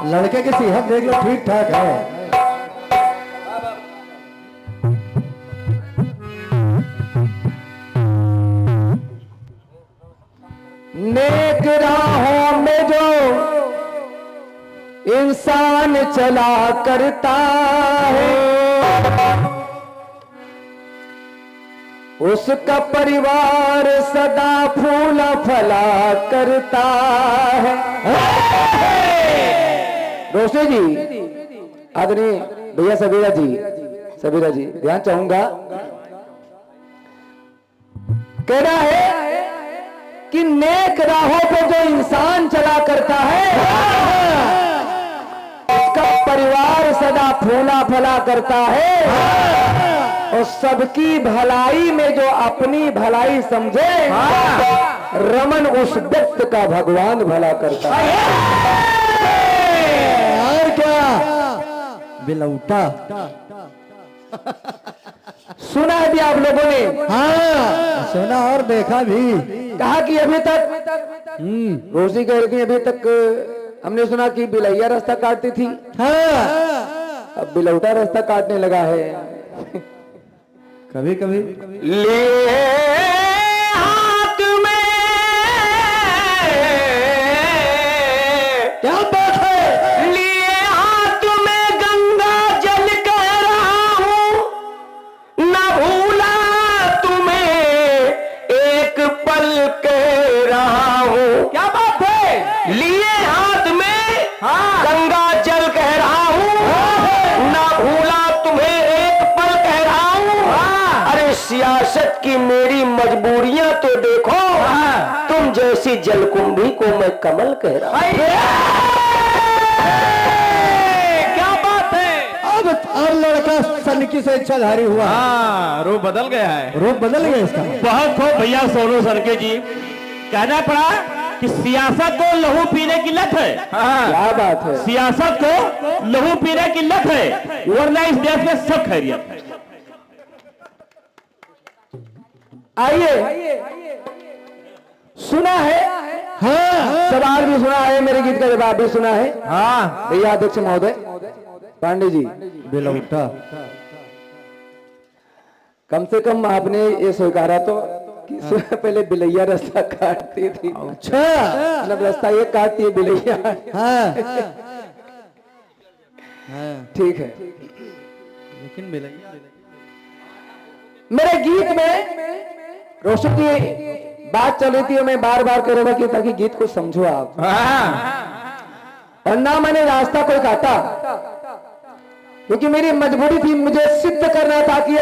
लड़के की सेहत देख लो, ठीक ठाक है। नेक राहों में जो इंसान चला करता है, उसका परिवार सदा फूला फला करता है। रोशनी जी, आदरणीय भैया सबीरा जी ध्यान चाहूंगा। कहना है कि नेक राहों पे जो इंसान चला करता है, उसका परिवार सदा फूला फला करता है, और सबकी भलाई में जो अपनी भलाई समझे, रमन उस व्यक्ति का भगवान भला करता है। और क्या बिलौटा सुना है भी आप लोगों ने? हाँ सुना और देखा भी। कहा कि अभी तक रोशी कह रही थी, अभी तक हमने सुना कि बिलैया रास्ता काटती थी, हाँ अब बिलौटा रास्ता काटने लगा है। कभी कभी ले हाथ में क्या बात है, लिए हाथ में गंगा जल कह रहा हूं, न भूला तुम्हें एक पल कह रहा हूं। क्या बात है? लिए हाथ में गंगा जल कह रहा हूं, न भूला तुम्हें एक पल कह रहा हूं। अरे सियासत की मेरी मजबूरियां तो देखो, तुम जैसी जलकुंभी को मैं कमल कह रहा हूं। क्या बात है? अब लड़का सनकी से इच्छाधारी हुआ। हाँ, रूप बदल गया है। रूप बदल गया इसका। बहुत खूब भैया सोनू सरके जी, कहना पड़ा कि सियासत को लहू पीने की लत है। क्या बात है? सियासत को लहू पीने की लत है, वरना इस देश में सब खैरियत है। आइए, सुना है, हाँ सवाल भी सुना है, मेरे गीत का जवाब भी सुना है। हाँ भैया अध्यक्ष महोदय पांडे जी, बिलौटा कम से कम आपने ये स्वीकारा तो कि पहले बिलैया रास्ता काटती थी। अच्छा मतलब रास्ता ये काटती है बिलैया। हाँ हाँ ठीक है। लेकिन बिलैया मेरे गीत में रोशन की बात चल रही थी और मैं बार बार कह रहा था कि ताकि गीत को समझो आप, और ना मैंने रास्ता कोई काटा, क्योंकि मेरी मजबूरी थी, मुझे सिद्ध करना था कि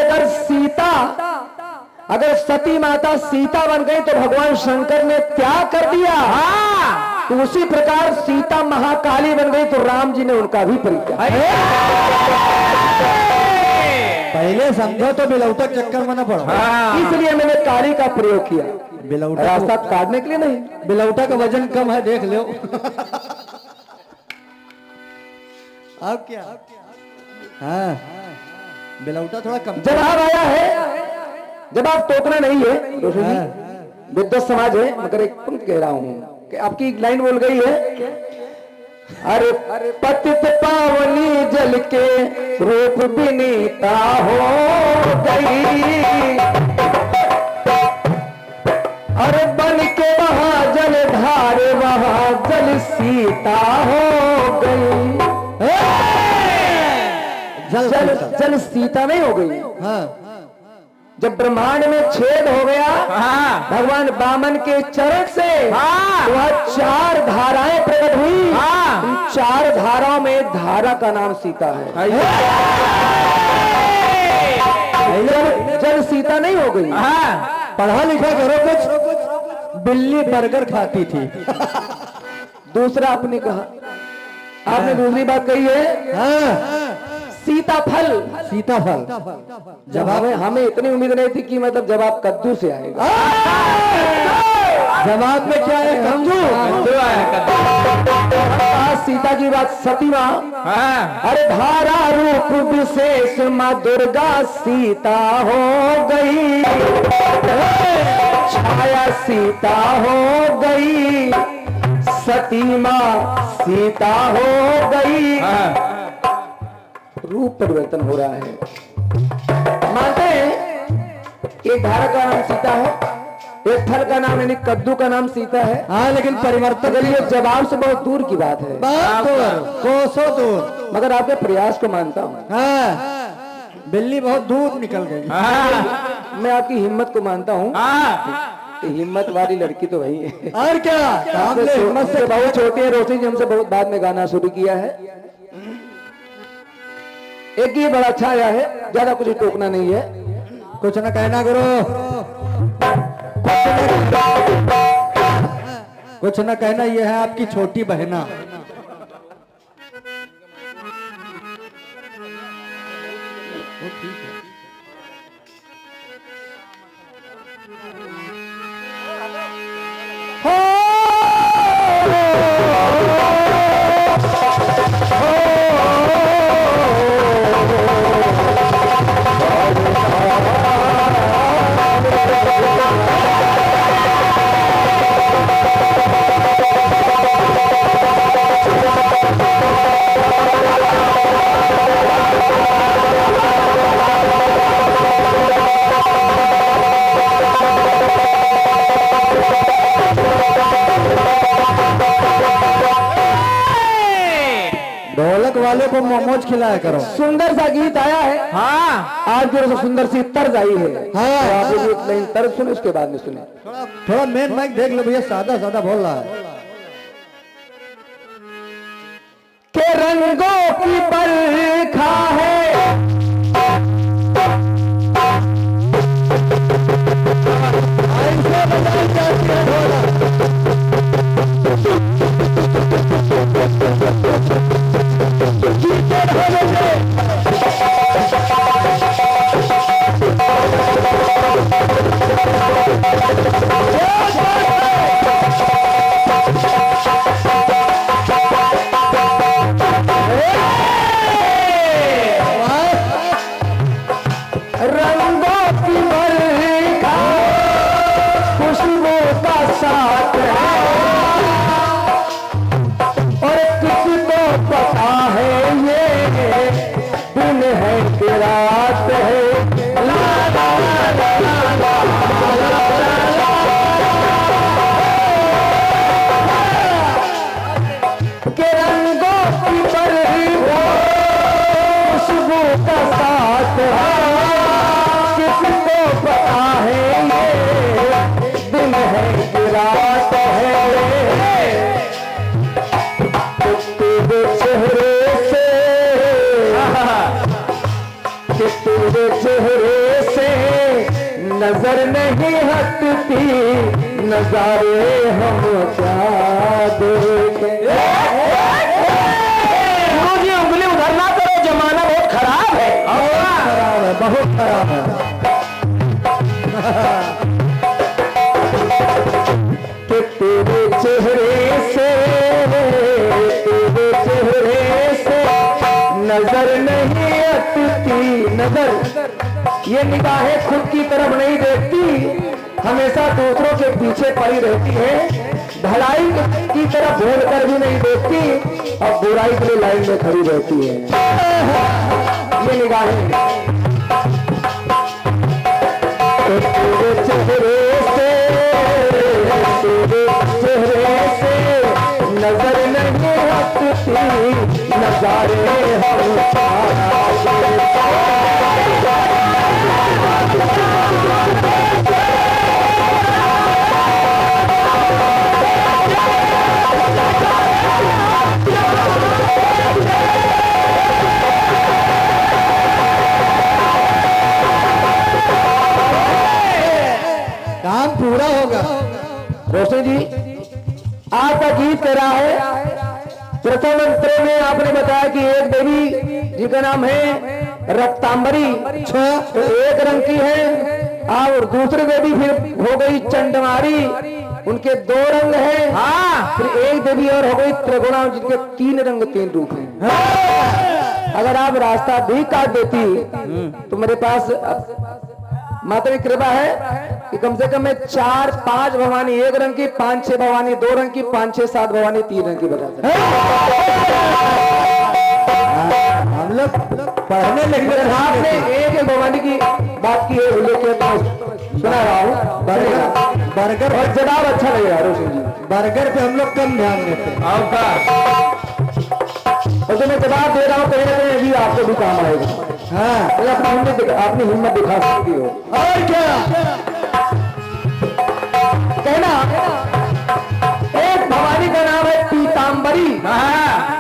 अगर सती माता सीता बन गई तो भगवान शंकर ने त्याग कर दिया, तो उसी प्रकार सीता महाकाली बन गई तो राम जी ने उनका भी परित्याग। पहले समझो तो बिलौटा चक्कर में न पड़ो। इसलिए मैंने काली का प्रयोग किया, बिलौटा रास्ता काटने के लिए नहीं। बिलौटा का वजन कम है, देख लो। अब क्या? हाँ बिलौटा थोड़ा कम। जवाब आया है, जवाब टोकना नहीं है रोशन जी, विद्वत समाज है, मगर एक पंक्ति कह रहा हूं कि आपकी एक लाइन बोल गई है, अरे पतित पावनी जल के रूप विनीता हो गई, अरे बन के वहां जल धारे वहां जल सीता हो गई। जल सीता नहीं हो गई। हाँ जब ब्रह्मांड में छेद हो गया भगवान वामन के चरण से, वह 4 धाराएं प्रकट हुई। उन 4 धाराओं में धारा का नाम सीता है। जल सीता नहीं हो गई। पढ़ा लिखा करो कुछ। बिल्ली बर्गर खाती थी। दूसरा आपने कहा, आपने दूसरी बात कही है, हाँ सीताफल। सीताफल जब हमें इतनी उम्मीद नहीं थी कि मतलब जवाब कद्दू से आएगा। जवाब में क्या है? कद्दू आया। सीता की बात, सती माँ, अरे धारा रूप विशेष माँ दुर्गा सीता हो गई, छाया सीता हो गई, सती माँ सीता हो गई। रूप परिवर्तन हो रहा है। मानते हैं एक धारा का नाम सीता है, एक फल का नाम यानी कद्दू का नाम सीता है। हाँ, लेकिन परिवर्तन मगर ये जवाब से बहुत दूर की बात है, बहुत दूर, कोसों दूर। मगर आपके प्रयास को मानता हूँ। हाँ, बिल्ली बहुत दूर निकल गई। मैं आपकी हिम्मत को मानता हूँ। हिम्मत वाली लड़की तो वही है। और क्या, हमने हिम्मत से बहुत छोटी है। रोशनी जी हमसे बहुत बाद में गाना शुरू किया है। एक ये बड़ा अच्छा आया है, ज्यादा कुछ टोकना नहीं है। कुछ न कहना करो, कुछ न कहना। ये है आपकी छोटी बहना। वो ठीक है। ढोलक वाले को मोमोज खिलाया करो। सुंदर सा गीत आया है। हाँ, आज जो सुंदर सी तर्ज आई है। हाँ। तो आप लोग एक लाइन तर्ज सुने, उसके बाद में सुने। थोड़ा मेन माइक देख लो भैया, सादा सादा बोल रहा है। के रंगों की बरखा है, ऐसे बजाई जाती है ढोलक। रंगों की बरखा खुशबू का साथ है, और किसको पता है ये दिन है कि रात है। ला ला ला ला के रंगों की बरखा खुशबू का साथ है, किसको पता है ये दिन है कि रात है। तेरे चेहरे से, तेरे चेहरे से नजर नहीं हटती, नजारे हम क्या देखें। गुरुजी उंगली उधर ना करो, जमाना बहुत खराब है। खराब है, बहुत खराब है। कि तेरे चेहरे से, तेरे चेहरे से नजर नहीं हटती। नजर ये निगाहें खुद की तरफ नहीं देखती, हमेशा दूसरों के पीछे पड़ी रहती है। भलाई की तरफ भूल कर भी नहीं देखती, और बुराई के लिए लाइन में खड़ी रहती है। ये निगाहें तो तेरे चेहरे से, तेरे चेहरे से नजर नहीं हटती, नजारे हम काम पूरा होगा। रोशनी जी आपका गीत कह रहा है, प्रथम मंत्रों में आपने बताया कि एक देवी जी का नाम है रक्तांबरी, तो एक रंग की है, और दूसरी देवी फिर हो गई चंडमारी, उनके दो रंग हैं। हाँ, फिर एक देवी और हो गई त्रिगुणा, जिनके तीन रंग तीन रूप हैं। अगर आप रास्ता भी काट देती तो मेरे पास माता की कृपा है कि कम से कम मैं 4-5 भवानी एक रंग की, 5-6 भवानी 2 रंग की, 5-6-7 भवानी 3 रंग की बता सकते। हम लोग पढ़ने लिखने आपने एक भवानी की बात की है, लेकिन सुना रहा हूँ बर्गर और जवाब अच्छा लगेगा रोशन जी। बर्गर पे हम लोग कम ध्यान देते हैं और जो मैं जवाब दे रहा हूँ कहीं ना कहीं भी आपको भी काम आएगा। हाँ, अपनी हिम्मत दिखा सकती हो। और क्या कहना, एक भवानी का नाम है पीतांबरी।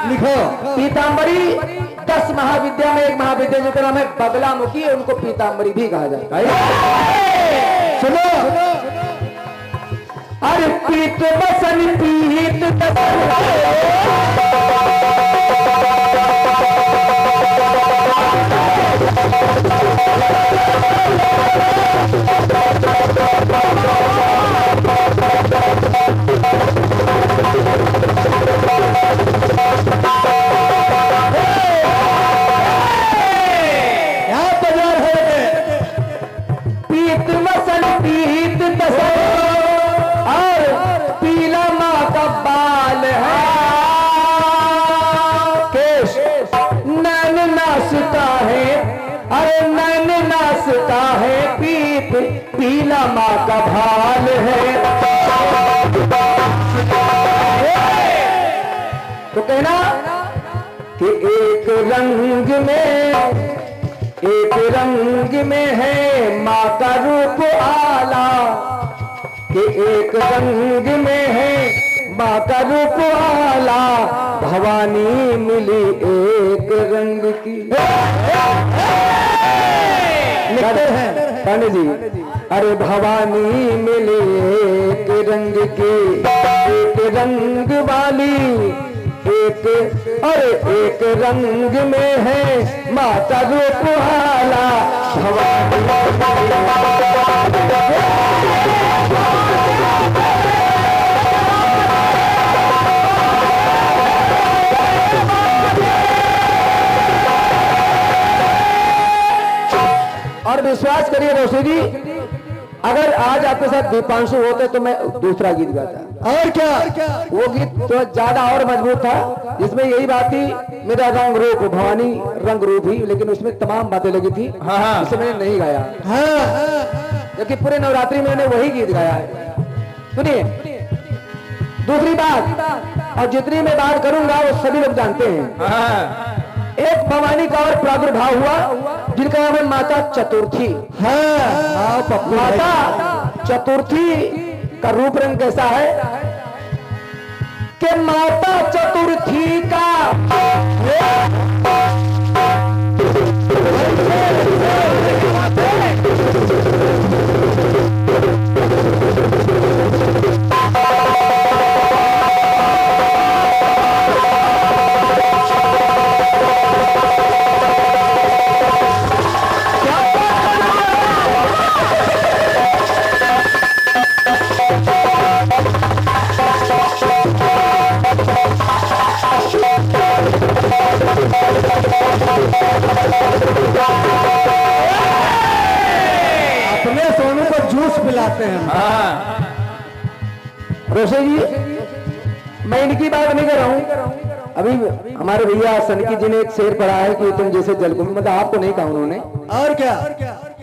लिखो पीतांबरी। 10 महाविद्या में एक महाविद्या जिसका नाम है बगलामुखी है, उनको पीतांबरी भी कहा जाता है। सुनो, अरे पीत बसन पीत पीला माँ का भाल है। तो कहना कि एक रंग में है माँ का रूप आला, कि एक रंग में है माँ का रूप आला, भवानी मिली एक रंग की। लिखते हैं पांडे जी, अरे भवानी मिले एक रंग की, एक रंग वाली, एक रंग में है माता रूप आला, भवानी और विश्वास करिए रोशी जी, अगर आज आपके साथ दीपांशु होते तो मैं दूसरा गीत गाता। और क्या, वो गीत तो ज्यादा और मजबूत था, जिसमें यही बात थी, मेरा रंग रूप भवानी रंग रूप ही, लेकिन उसमें तमाम बातें लगी थी। इसे मैंने नहीं गाया, क्योंकि पूरे नवरात्रि में मैंने वही गीत गाया है। सुनिए दूसरी बात, और जितनी मैं बात करूंगा वो सभी लोग जानते हैं। एक भवानी का और प्रादुर्भाव हुआ जिनका नाम है माता चतुर्थी। माता चतुर्थी का रूप रंग कैसा है कि माता चतुर्थी का अपने सोनू को जूस पिलाते हैं। रोशे जी, मैं इनकी बात नहीं कर रहा हूँ, अभी हमारे भैया सनकी जी ने एक शेर पढ़ा है कि तुम जैसे जल को, मतलब आपको नहीं कहा उन्होंने, और क्या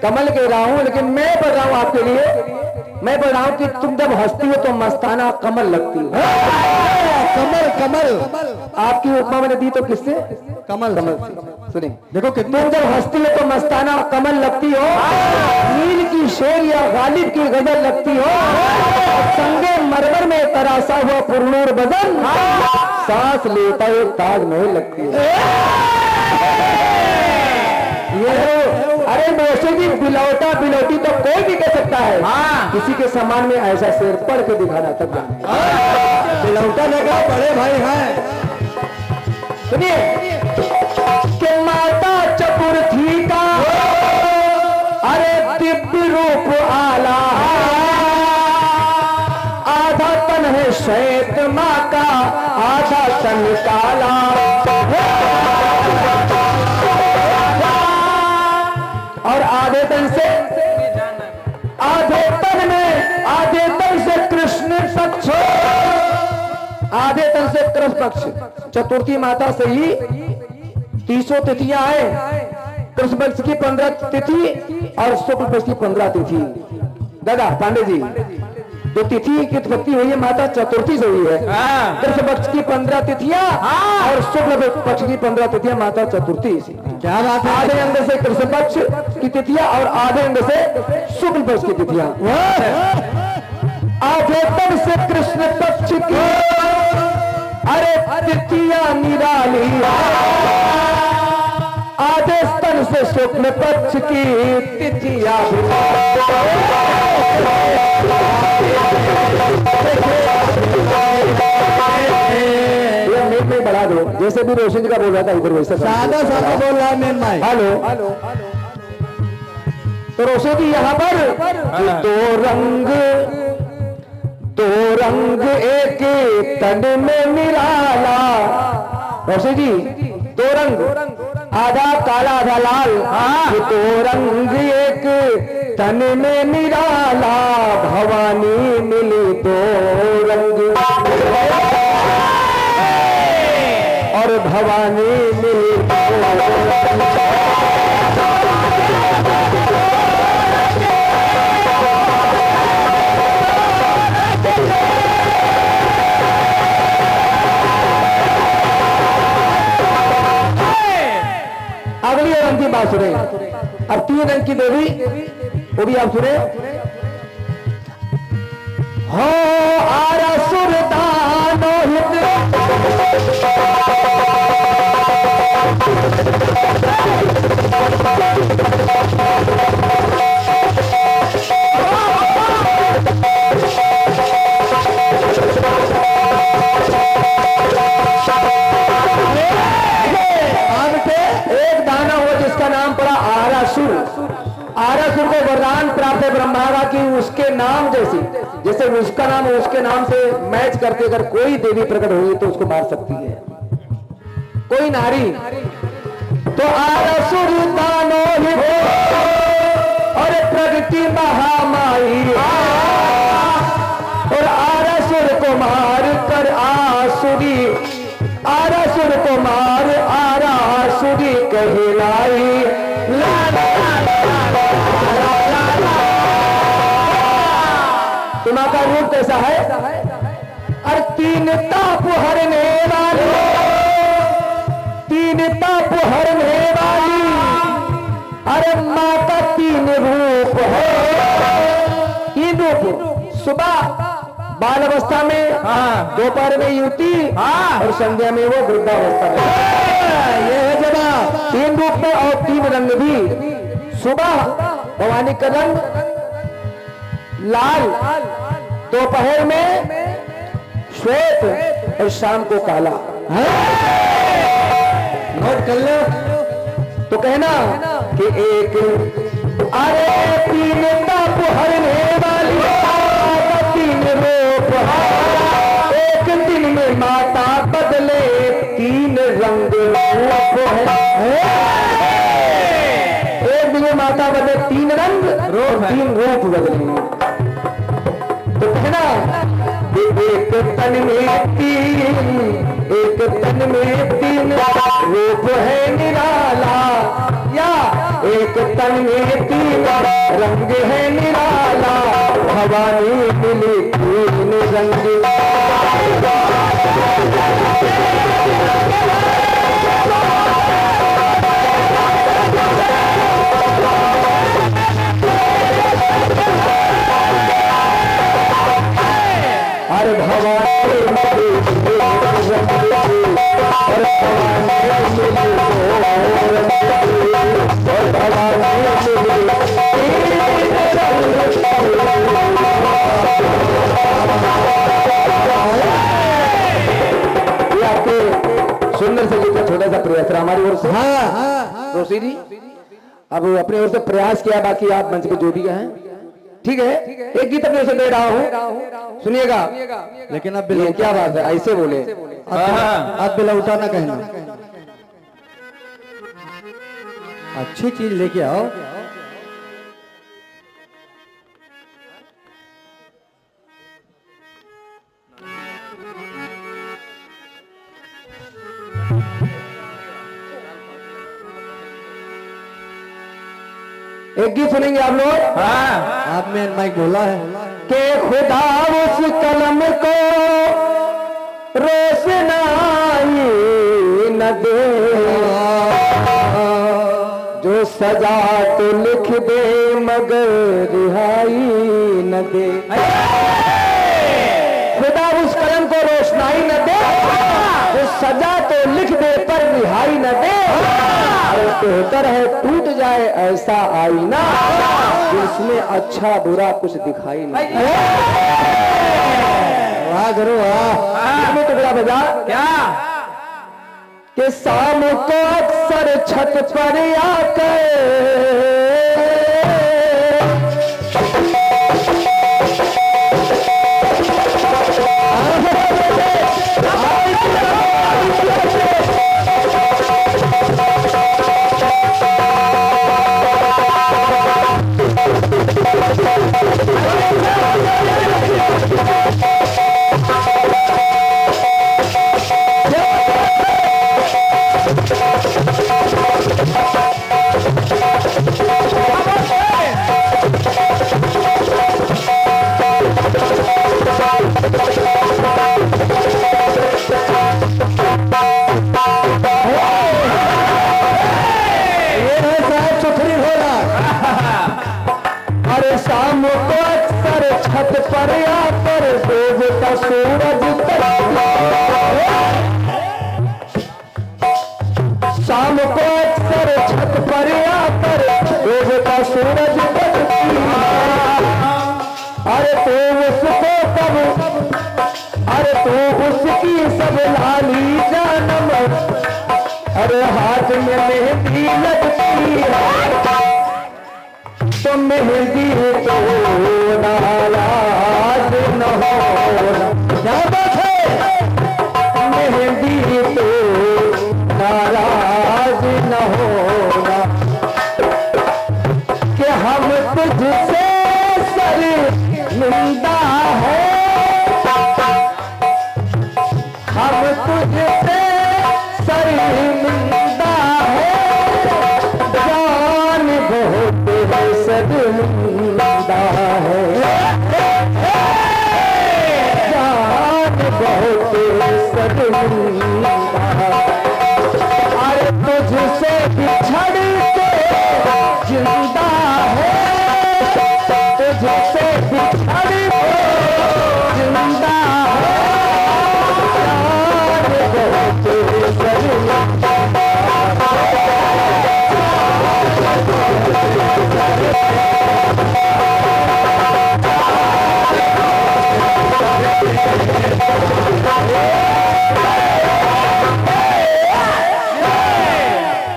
कमल कह रहा हूँ, लेकिन मैं पढ़ रहा हूँ आपके लिए। मैं पढ़ रहा हूँ कि तुम जब हंसती हो तो मस्ताना कमल लगती हो। कमल कमल आपकी उपमा मैंने दी तो किससे? कमल कमल से। सुनिए देखो कि तुम जब हंसती हो तो मस्ताना कमल लगती हो, नील की शेर या गालिब की गजल लगती हो, संगे मरमर में तरासा हुआ पुरनूर बदन, सांस लेता है ताजमहल लगती है। ये अरे मोशे जी, बिलौटा बिलौटी तो कोई भी कह सकता है। किसी के सम्मान में ऐसा शेर पढ़ के दिखाना तब जाने। बिलौटा लगा बड़े भाई हैं। सुनिए कि माता चतुर्थी का अरे दिव्य रूप आला, आधा तन है श्वेत माँ का, आधा तन काला, और आधे तन से आधे तन में, आधे तन से कृष्ण पक्ष, आधे तन से कृष्ण पक्ष। चतुर्थी माता से ही 30 तिथियां आए। कृष्ण पक्ष की 15 तिथि और शुक्ल पक्ष की 15 तिथि। दादा पांडे जी, जो तिथि की उत्पत्ति हुई है माता चतुर्थी से हुई है। कृष्ण पक्ष की 15 तिथियां और शुक्ल पक्ष की 15 तिथियां माता चतुर्थी से। क्या बात है? आधे अंग से कृष्ण पक्ष की तिथियां और आधे अंग से शुक्ल पक्ष की तिथियां। आधे तन से कृष्ण पक्ष की अरे तिथियां निराली, आधे स्तन से शुक्ल पक्ष की तिथियां। मेघ में बढ़ा दो, जैसे भी रोशन जी का बोल रहा था इधर वैसे सादा सादा बोल रहा है मेन भाई। हेलो, तो रोशन जी यहाँ पर दो रंग एक तन में निराला। रोशन जी, दो रंग, आधा काला आधा लाल, दो रंग एक तन में निराला। भवानी मिली दो रंग और भवानी मिली दो रंग। अगली रंग की बात सुने। अब 3 रंग की देवी, वो भी आप सुने। हो आरा सुरदानो हित, एक दाना हुआ जिसका नाम पड़ा आरासुर। आरासुर को वरदान प्राप्त है ब्रह्मा का कि उसके नाम जैसे उसका नाम उसके नाम से मैच करके अगर कोई देवी प्रकट हुई तो उसको मार सकती है कोई नारी। तो आरासुर दानो ही और प्रगति महामाई, और आरासुर को मार कर आसुरी, आरासुर को मार आरासुरी कहलाई। मां का रूप कैसा है? और 3 ताप हरने वाली, 3 ताप हरने वाली, अरे मां का 3 रूप है। 3 रूप, सुबह बाल अवस्था में, दोपहर में युवती, और संध्या में वो वृद्धावस्था में। ये है जवाब। 3 रूप में और 3 रंग भी। सुबह भवानी का रंग लाल, दोपहर में श्वेत और शाम को काला। नोट कर लो तो कहना कि एक अरे 3 ताप हरने वाली, 3 रूप, एक दिन में माता बदले 3 रंग रूप है। एक दिन में माता बदले 3 रंग रूप, 3 रूप बदले। तो कहना एक तन में 3, एक तन में 3 रूप है निराला, या एक तन में 3 रंग है निराला। भवानी मिली 3 रंग। अरे भवानी मिली 3 रंग, और भवानी मिली 2 रंग, और भवानी मिली 3 रंग। ये आपके सुंदर से गीत का छोटा सा प्रयास रहा हमारी ओर से। रोशी जी, अब अपनी ओर से प्रयास किया, बाकी आप मंच पे जो भी हैं ठीक है। एक गीत अपने से दे रहा हूं, सुनिएगा। लेकिन अब ये क्या बात है, ऐसे बोले अब बिलौटा ना कहना, अच्छी चीज लेके आओ। एक गीत सुनेंगे आप लोग। हाँ आप में माइक बोला है कि खुदा उस कलम को रोशनाई न दे जो सजा तो लिख दे मगर रिहाई न दे। खुदा उस कलम को रोशनाई न दे जो सजा तो लिख दे पर रिहाई न दे। बेहतर है टूट जाए ऐसा आईना जिसमें अच्छा बुरा कुछ दिखाई नहीं। वाह गुरु वाह। टुकड़ा बजा क्या कि शाम को अक्सर छत पर आकर शाम को अक्सर छत पर आकर डूबता सूरज शाम को अक्सर छत पर आकर डूबता सूरज अरे तो उसको कब अरे तो उसकी सब लाली जानम अरे हाथ में मेहंदी लगती है तो मेहंदी तो नाराज न होना। क्या बात है मेहंदी तो नाराज न होना कि हम तुझसे शर्मिंदा है हम तुझसे शर्मिंदा है जान बहुत शर्मिंदा है जान बहुत शर्मिंदा अरे तुझसे बिछड़ के जिंदा है तुझसे बिछड़ के जिंदा है जान बहुत शर्मिंदा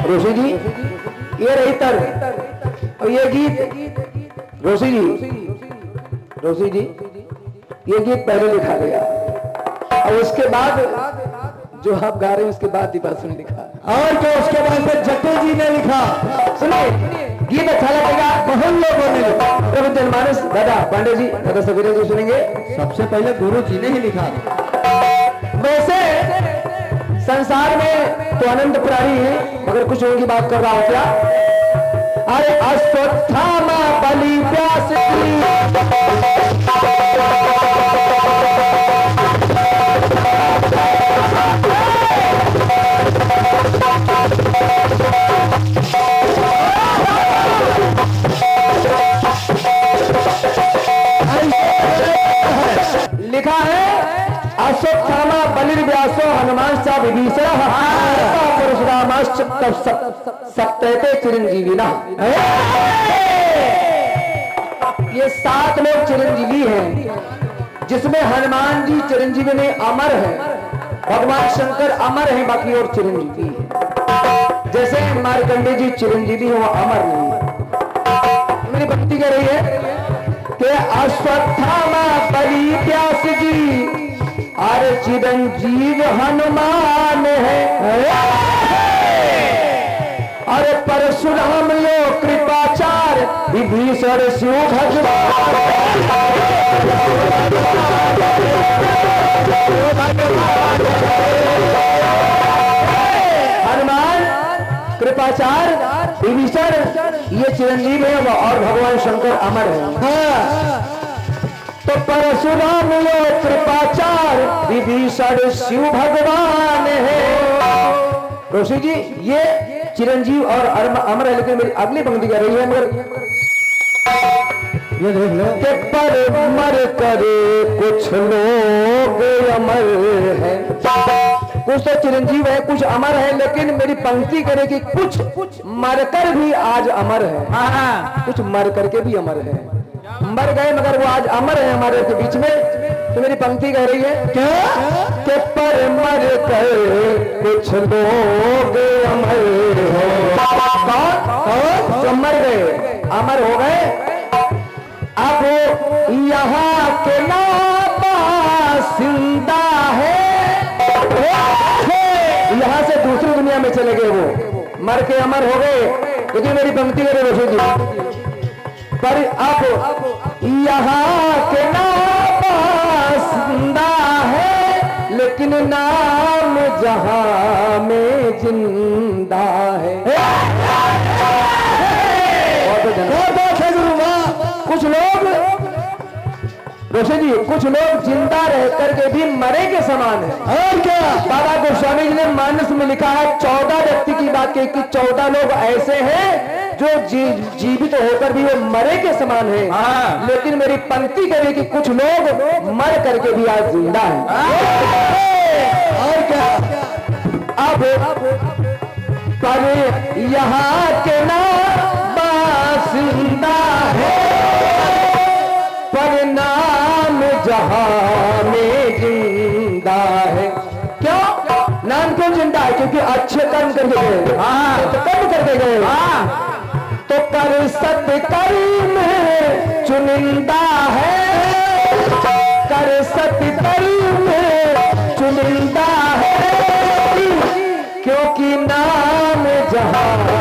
रोशी जी ये रही तर और ये गीत रोशी जी ये गीत पहले लिखा गया और उसके बाद जो आप गा रहे हैं उसके बाद दीपासु ने लिखा और क्या उसके बाद फिर जट्टू जी ने लिखा। सुनिए गीत अच्छा लगेगा बहुत लोगों ने लिखा प्रभु जनमानस दादा पांडे जी दादा सवेरे जी सुनेंगे सबसे पहले गुरु जी ने ही लिखा। वैसे संसार में तो अनंत प्राणी है मगर कुछ उनकी बात कर रहा हूं क्या। अरे अश्वत्थामा बलि व्यास लिखा है अश्वत्थामा बलिर्व्यासो हनुमान सा विभीषण परशुरामाश्च सप्तैते चिरंजीविना। ये 7 लोग चिरंजीवी हैं जिसमें हनुमान जी चिरंजीवी ने अमर है भगवान शंकर अमर है बाकी और चिरंजीवी है। जैसे मार्कंडे जी चिरंजीवी हो अमर नहीं। मेरी भक्ति कह रही है कि अश्वत्थामा बलि व्यास जी अरे चिरंजीव हनुमान है अरे परशुराम लो कृपाचार विभीषण शिव भगवान हनुमान कृपा कृपाचार विभीषण ये चिरंजीव है और भगवान शंकर अमर है। तो परशुराम यो कृपाचार विभीषण शिव भगवान है। रोशी जी ये चिरंजीव और अमर है, लेकिन मेरी अगली पंक्ति कर रही है मगर ये देख लो कि पर मर करे कुछ लोग अमर है। कुछ तो चिरंजीव है, कुछ अमर है, लेकिन मेरी पंक्ति करे कि कुछ मरकर भी आज अमर है। कुछ मर करके भी अमर है, मर गए मगर वो आज अमर है हमारे के बीच में। तो मेरी पंक्ति कह रही है क्या कि पर मर कर कुछ लोग अमर हो। कौन जो मर गए अमर हो गए, अब यहाँ के बासिंदा है, यहाँ से दूसरी दुनिया में चले गए, वो मर के अमर हो गए। लेकिन मेरी पंक्ति करे रोशनी जी, पर अब यहाँ के बासिंदा है, लेकिन नाम जहां में जिंदा है। कुछ लोग रोशन जी, कुछ लोग जिंदा रह करके भी मरे के समान है। और क्या बाबा गोस्वामी जी ने मानस में लिखा है, 14 व्यक्ति की बात की कि 14 लोग ऐसे हैं जो जीवित होकर भी वो मरे के समान है। लेकिन मेरी पंक्ति कहे कि कुछ लोग मर करके भी आज जिंदा है। और क्या अब पर यहाँ के ना बासिंदा है, पर नाम जहां में जिंदा है। क्यों नाम क्यों जिंदा है? क्योंकि अच्छे कर्म करके गए, तो कर्म करके गए, तो कर सत्कर्म चुनिंदा है, कर सत्कर्म चुनिंदा है, क्योंकि नाम जहां में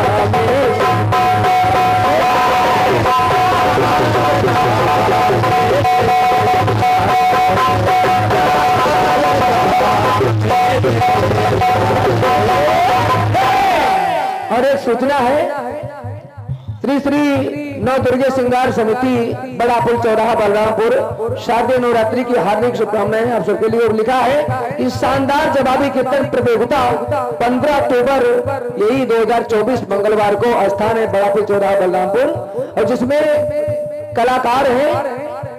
और एक सूचना है, श्री श्री नव दुर्गे श्रृंगार समिति बड़ा पुल चौराहा बलरामपुर शारदीय नवरात्रि की हार्दिक शुभकामनाएं आप सबके लिए। और लिखा है कि शानदार जवाबी कीर्तन प्रतियोगिता 15 अक्टूबर यही 2024 मंगलवार को स्थान है बड़ा पुल चौराहा बलरामपुर, और जिसमें कलाकार हैं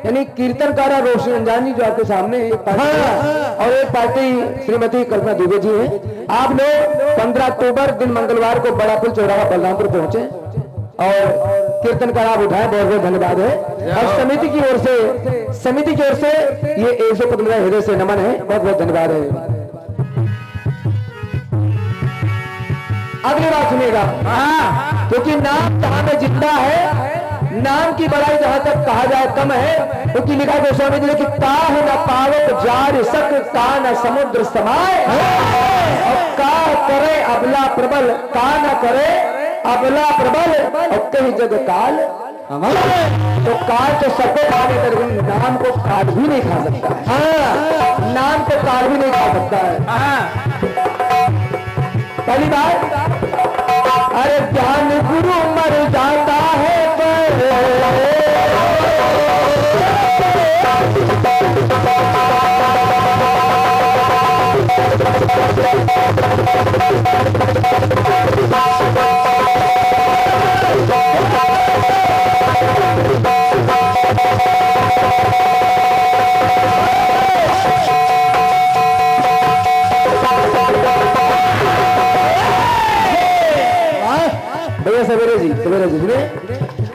यानी कीर्तनकार रोशनी अंजानी जो आपके सामने एक पार्टी और एक पार्टी श्रीमती कल्पना दुबे जी हैं। आप लोग 15 अक्टूबर दिन मंगलवार को बड़ा पुल चौराहा बलरामपुर पहुंचे और कीर्तन का लाभ उठाए। बहुत बहुत धन्यवाद है। और समिति की ओर से ये 115 हृदय से नमन है। बहुत बहुत धन्यवाद है। अगली बात सुनिएगा, क्योंकि नाम जहां में जिंदा है, नाम की बड़ाई जहां तक कहा जाए कम है, क्योंकि लिखा गोस्वामी जी ने कि काह न पावक जार सक का न समुद्र समाए, और का करे अबला प्रबल, का न करे अबला प्रबल, और कहीं जग काल तो काल तो सबको खाने कर, नाम को काल भी नहीं खा सकता है। नाम को काल भी नहीं खा सकता है। पहली बात, अरे ज्ञान गुरु मर जाता है सवेरे जी सुने,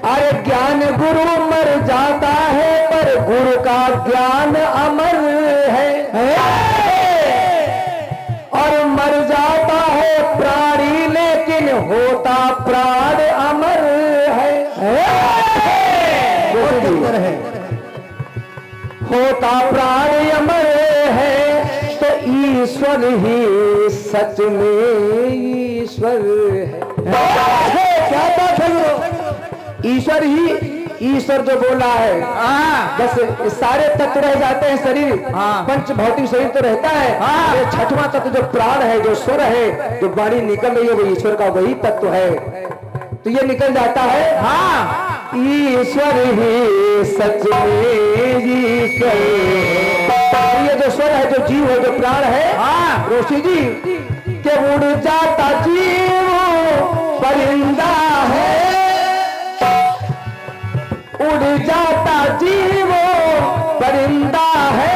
अरे ज्ञान गुरु मर जाता है पर गुरु का ज्ञान अमर है, और मर जाता है प्राणी लेकिन होता प्राण अमर है। होता प्राण अमर है, तो ईश्वर ही सच में ईश्वर है। क्या बात है? ईश्वर ही ईश्वर जो बोला है, बस ये सारे तत्व रह जाते हैं, शरीर पंच भौतिक शरीर तो रहता है, ये छठवां तत्व जो प्राण है, जो स्वर है, जो वाणी निकल रही है, वो ईश्वर का वही तत्व है, तो ये निकल जाता है। ईश्वर ही सच में ईश्वर, ये जो स्वर है, जो जीव है, जो प्राण है, रोशी जी के उड़ जाता जीव परिंदा है, उड़ जाता जीव परिंदा है,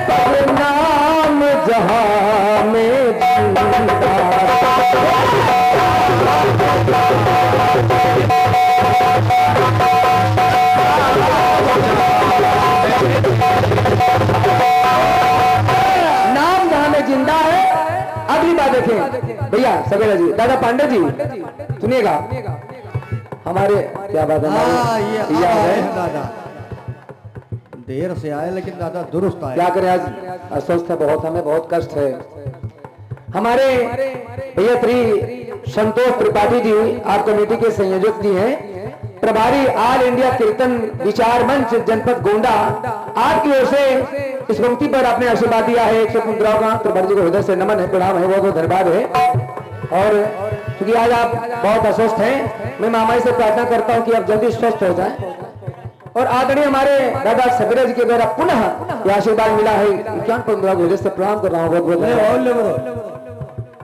परिणाम जहां में जिंदा। नाम जहां में जिंदा है। अगली बात देखें भैया सवेरा जी, दादा पांडे जी सुनिएगा, हमारे क्या बात है, ये है दादा, देर से आए लेकिन दादा दुरुस्त आए। क्या करें, आज अस्वस्थ है बहुत, हमें बहुत कष्ट है। हमारे भैया श्री संतोष त्रिपाठी जी, आप कमेटी के संयोजक जी हैं, प्रभारी ऑल इंडिया कीर्तन विचार मंच जनपद गोंडा, आपकी ओर से इस पंक्ति पर आपने आशीर्वाद दिया है। 115 का त्रिपाठी जी को हृदय से नमन है, प्रणाम है, बहुत बहुत धन्यवाद है। और क्योंकि आज आप बहुत अस्वस्थ हैं, मैं मामा से प्रार्थना करता हूं कि आप जल्दी स्वस्थ हो जाएं। और आदरणीय हमारे दादा सवेरा जी के द्वारा पुनः यह आशीर्वाद मिला है, 15 को हृदय से प्रणाम कर रहा हूँ, बहुत बहुत।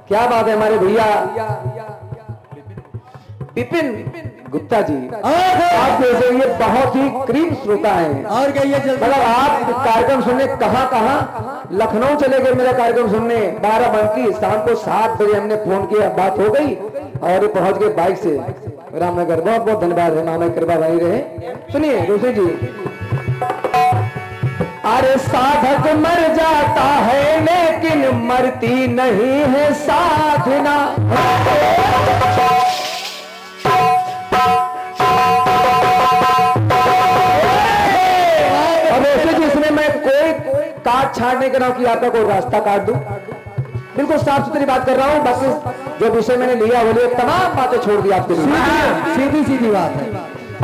क्या बात है हमारे भैया विपिन गुप्ता जी, आप जैसे ये बहुत ही करीब श्रोता हैं, और क्या ये मतलब आप कार्यक्रम सुनने कहाँ लखनऊ चले गए मेरा कार्यक्रम सुनने, 12 बंकी, शाम को 7 बजे हमने फोन किया, बात हो गई और पहुंच गए बाइक से रामनगर। बहुत बहुत धन्यवाद है, मामा कृपा बनी रहे। सुनिए रोशी जी, अरे साधक मर जाता है लेकिन मरती नहीं है साधना, काट छाड़ने का नाम कि आपका कोई रास्ता काट दूं, बिल्कुल साफ सुथरी बात कर रहा हूं। बस जो विषय मैंने लिया वो तमाम बातें छोड़ दी आपके लिए, सीधी सीधी बात है।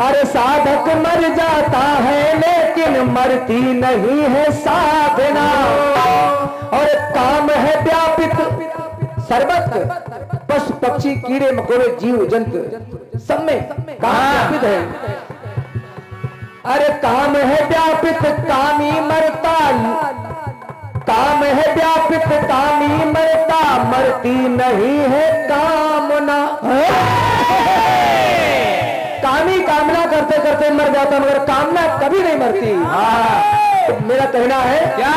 अरे साधक मर जाता है लेकिन मरती नहीं है साधना, और काम है व्यापित सर्वत्र, पशु पक्षी कीड़े मकोड़े जीव जंतु सब में काम व्यापित है। अरे काम है व्यापित कामी मरता, काम है व्यापित कामी मरता, मरती नहीं है कामना। कामी कामना करते करते मर जाता, मगर कामना कभी नहीं मरती। तो मेरा कहना है क्या,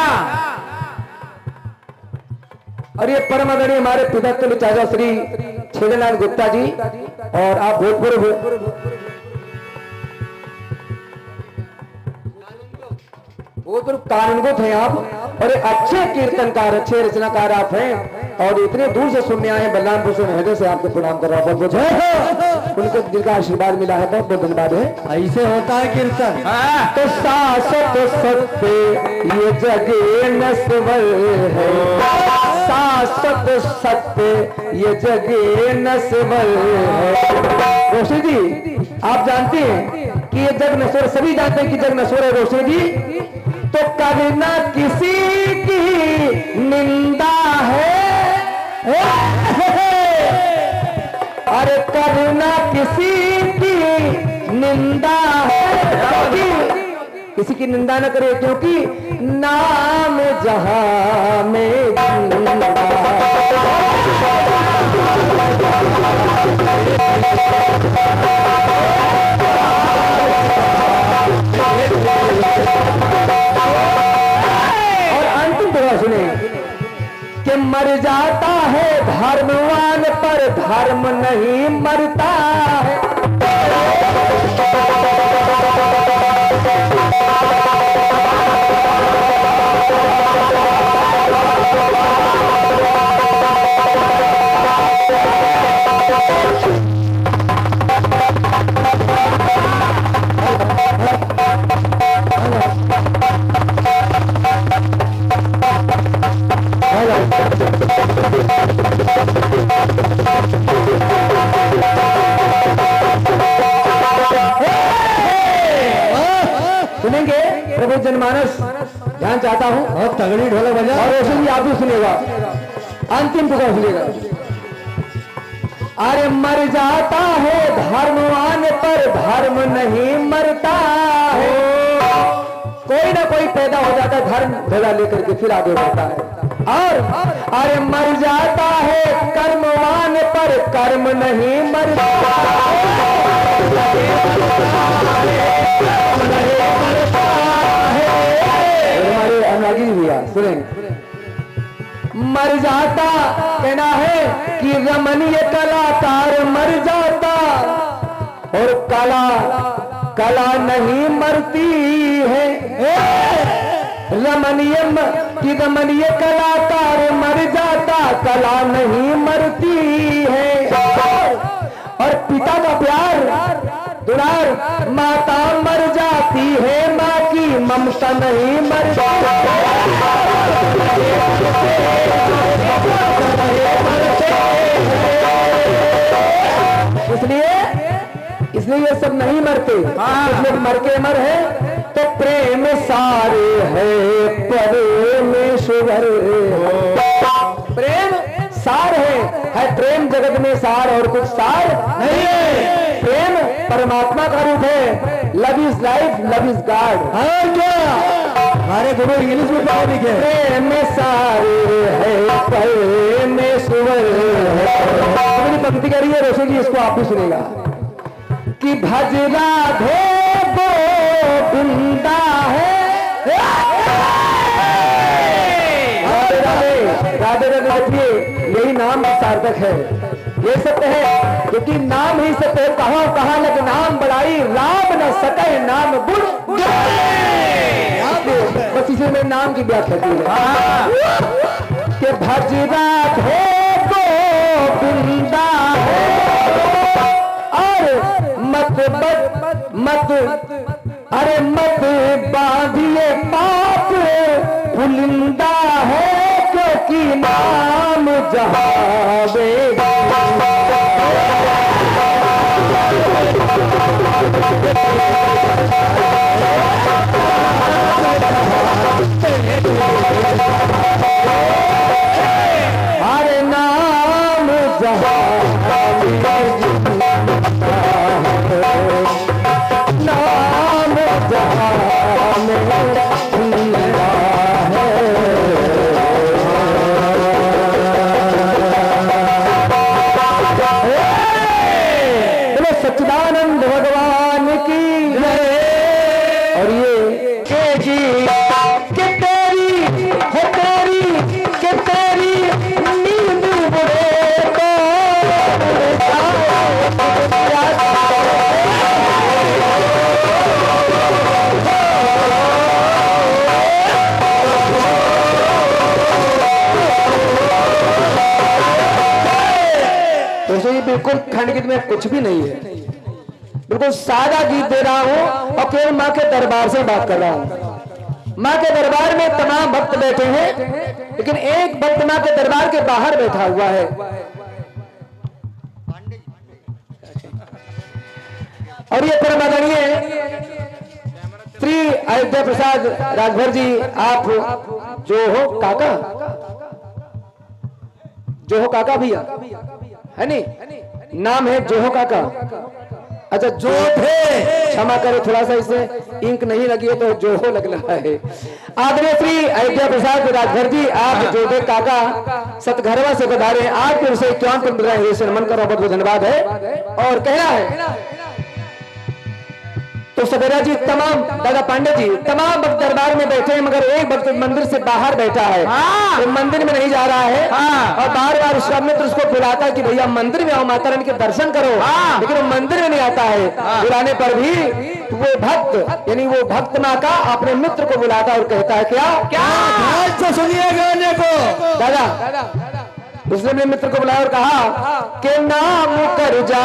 और ये परम आदरणीय हमारे पिता चाचा श्री छेदनाथ गुप्ता जी, और आप भूतपूर्व कानूनगो थे आप, और अच्छे कीर्तनकार, अच्छे रचनाकार आप हैं, और इतने दूर से सुनने आए हैं बलरामपुर से, हृदय से आपको प्रणाम कर रहा हूँ, बहुत बहुत उनको दिल का आशीर्वाद मिला है, बहुत बहुत धन्यवाद है। ऐसे होता है कीर्तन। तो शाश्वत सत्य ये जगे नस्वर है, शाश्वत सत्य ये जगे नस्वर है। रोशी जी आप जानते हैं कि ये जग नश्वर, सभी जानते हैं कि जग नश्वर है रोशी जी, तो कभी ना किसी की निंदा है, अरे कभी ना किसी की निंदा है, किसी की निंदा न करे, क्योंकि नाम जहां में जिंदा। सुने कि मर जाता है धर्मवान पर धर्म नहीं मरता है, प्रभु जनमानस ध्यान चाहता हूँ। बहुत तगड़ी ढोलक बजा। और ऐसे भी आप भी सुनेगा, अंतिम टुकड़ा सुनेगा। अरे मर जाता है धर्मवान पर धर्म नहीं मरता है। कोई ना कोई पैदा हो जाता है धर्म ध्वजा लेकर के फिर आगे बढ़ता है। और अरे मर जाता है कर्मवान पर कर्म नहीं मरता हमारे अनुरागी भैया सुनेंगे। मर जाता कहना है कि रमणीय कलाकार मर जाता और कला कला नहीं मरती है। रमणीय कलाकार मर जाता कला नहीं मरती है। और पिता का प्यार दुलार माता मर जाती है, माँ की ममता नहीं मरती। इसलिए ये सब नहीं मरते। इसलिए मर के अमर है। तो प्रेम सारे है परमेश्वर, प्रेम सार है प्रेम जगत में सार और कुछ सार नहीं है। प्रेम परमात्मा का रूप है। Love is life, love is God. हमारे गुरु इंग्लिश में पढ़ा लिखे। प्रेम सारे है परमेश्वर। अपनी पंक्ति करिए रोशनी जी, इसको आप भी सुनेगा कि भज राधे गोविंदा है। राधे राधे देखिए, यही नाम सार्थक है। ये सत्य है क्योंकि नाम ही सत्य है। कहाँ कहाँ लग नाम बढ़ाई, राम न सके नाम गुण। बस इसी में नाम की व्याख्या की है कि भज राधे गोविंदा है और मत अरे मत बांधिए पाप पुलिंदा है क्योंकि नाम जहावे। अरे नाम जहावे, नाम जहावे सच्चिदानंद भगवान की जय। और ये कि तेरी नींद बुढ़े को दोस्तों, ये बिल्कुल खंड गीत में कुछ भी नहीं है। बिल्कुल सादा गीत दे रहा हूं और केवल माँ के दरबार से बात कर रहा हूं। माँ के दरबार में तमाम भक्त बैठे हैं, लेकिन एक भक्त माँ के दरबार के बाहर बैठा हुआ है। और ये परम आदरणीय श्री अयोध्या प्रसाद राजभर जी, आप जो हो काका भैया है नहीं, नाम है जोहो काका। अच्छा जो थे, क्षमा करें थोड़ा सा इसमें इंक नहीं लगी है तो जोहो लग रहा है। आदरणीय श्री अयोध्या प्रसाद राजभर जी, आप जोधे काका सतघरवा से पधारे। आपके विषय क्यों मिल रहे हैं, नमन करो, बहुत बहुत धन्यवाद है। और कहना है तो सवेरा जी, तमाम दादा पांडे जी, तमाम भक्त दरबार में बैठे हैं, मगर एक भक्त मंदिर से बाहर बैठा है। तो मंदिर में नहीं जा रहा है और बार बार उसका मित्र उसको बुलाता है कि भैया मंदिर में आओ, माता रानी के दर्शन करो, लेकिन वो मंदिर में नहीं आता है। बुलाने पर भी वो भक्त यानी वो भक्त माँ का अपने मित्र को बुलाता और कहता है क्या सुनिए गाने को दादा। उसने अपने मित्र को बुलाया और कहा कि नाम कर जा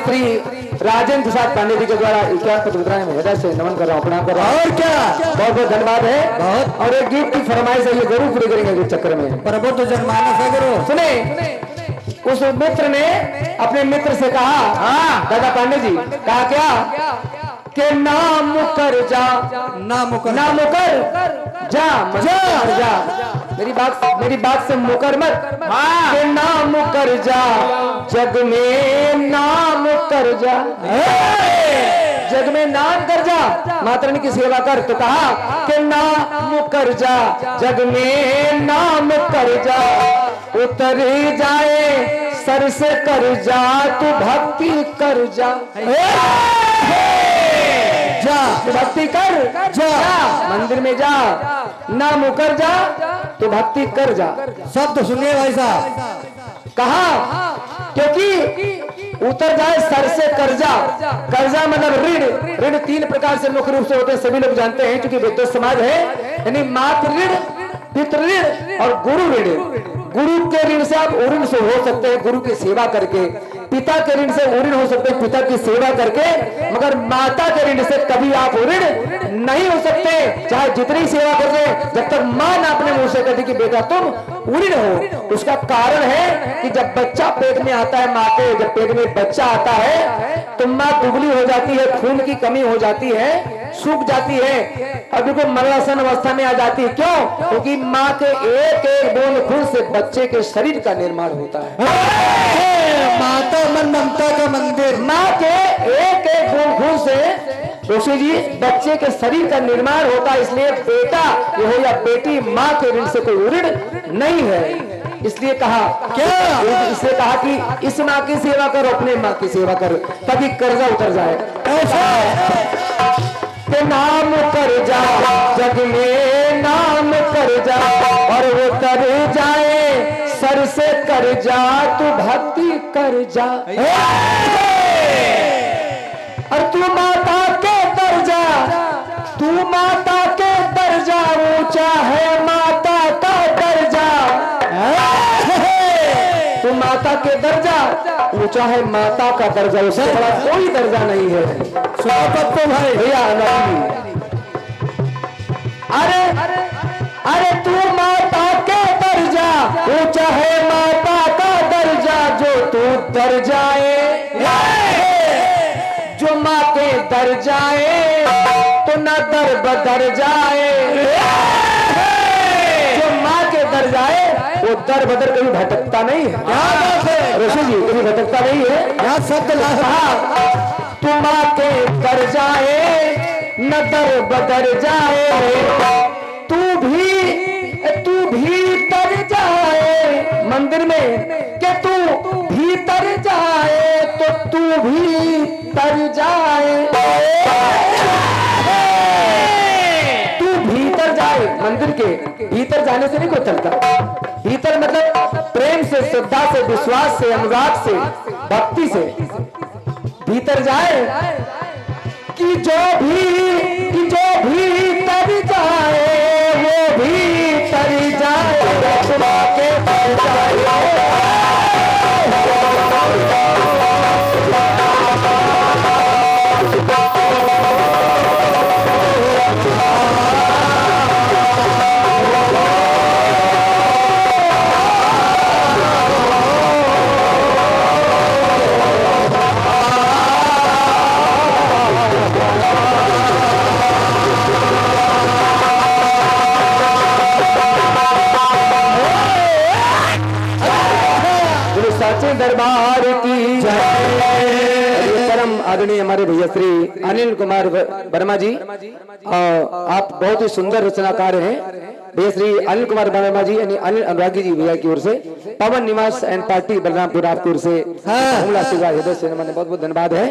श्री राजेंद्र प्रसाद पांडे जी के द्वारा 51 पत्र वितरण में हृदय से नमन कर रहा हूँ, प्रणाम कर रहा हूँ। और क्या बहुत बहुत धन्यवाद है। बहुत। और एक गीत की फरमाइश है, ये जरूर पूरी करेंगे इस चक्कर में। प्रभु तो जनमानस है गुरु। सुने, उस मित्र ने अपने मित्र से कहा, दादा पांडे जी, कहा क्या कि ना मुकर जा, ना मुकर जा, मेरी बात से मुकर मत। कि ना मुकर जा, जग में नाम कर जा, जग में नाम कर जा, माता रानी की सेवा कर। तो कहा कि नाम कर जा, जग में नाम कर जा, उतर जाए सर से कर जा, तू भक्ति कर जा, जा भक्ति कर जा, मंदिर में जा, ना मुकर जा तो भक्ति कर जा। शब्द सुनिए भाई साहब। कहा क्योंकि उतर जाए सर से कर्जा, कर्जा मतलब ऋण। ऋण 3 प्रकार से मुख्य रूप से होते हैं, सभी लोग जानते हैं, क्योंकि विद्वत समाज है। यानी मातृ ऋण, पितृ ऋण और गुरु ऋण। गुरु के ऋण से आप ऋण से हो सकते हैं गुरु की सेवा करके, पिता के ऋण से ऋण हो सकते हैं पिता की सेवा करके, मगर माता के ऋण से कभी आप ऋण नहीं हो सकते, चाहे जितनी सेवा कर दे, जब तक मां ना अपने मुंह से कहती कि बेटा तुम ऋण हो। उसका कारण है कि जब बच्चा पेट में आता है, माँ के जब पेट में बच्चा आता है तो माँ दुबली हो जाती है, खून की कमी हो जाती है, सूख जाती है और बिल्कुल मरणासन अवस्था में आ जाती है। क्यों? क्योंकि माँ के एक एक बूंद खून से बच्चे के शरीर का निर्माण होता है। माता मन ममता का मंदिर। माँ के एक एक बूंद खून से ऋषि जी बच्चे के शरीर का निर्माण होता है। इसलिए बेटा ये हो या बेटी, माँ के ऋण से कोई ऋण नहीं है। इसलिए कहा क्या? इसलिए कहा कि इस माँ की सेवा करो, अपने माँ की सेवा करो, ताकि कर्जा उतर जाए। के नाम कर जा, जग में नाम कर जा, और वो तर जाए सर से कर जा, तू भक्ति कर जा। और तू माता के दर्जा, तू माता के दर्जा, ऊंचा है माता का दर्जा। तू माता के दर्जा ऊंचा है, माता का दर्जा, उससे बड़ा कोई दर्जा नहीं है। तो भाई भैया अरे तू माता के दर्जा, ऊंचा है माता का दर्जा, जो तू दर जाए, जो माँ के दर जाए तो न दर बदर जाए। जो माँ के दर जाए वो दर बदर कभी भटकता नहीं है। ऋषि जी कभी भटकता नहीं है। यहाँ शब्द कहा तू माँ के दर जाए न दर बदर जाए, तू भी तर जाए मंदिर में, कि तू भीतर जाए तो तू भी तर जाए। तू भीतर जाए, मंदिर के भीतर जाने से नहीं कोई तरता। भीतर मतलब प्रेम से, श्रद्धा से, विश्वास से, अनुराग से, भक्ति से भीतर जाए, कि जो भी तर जाए वो भी तर जाए, के तर जाए। दरबार की जय। परम आदरणीय हमारे भैया श्री अनिल कुमार वर्मा जी, आप बहुत ही सुंदर रचनाकार हैं। भैया श्री अनिल कुमार वर्मा जी यानी अनिल अनुरागी जी भैया की ओर से, पवन निवास एंड पार्टी बलरामपुर आपकी ओर से हृदय से बहुत बहुत धन्यवाद है।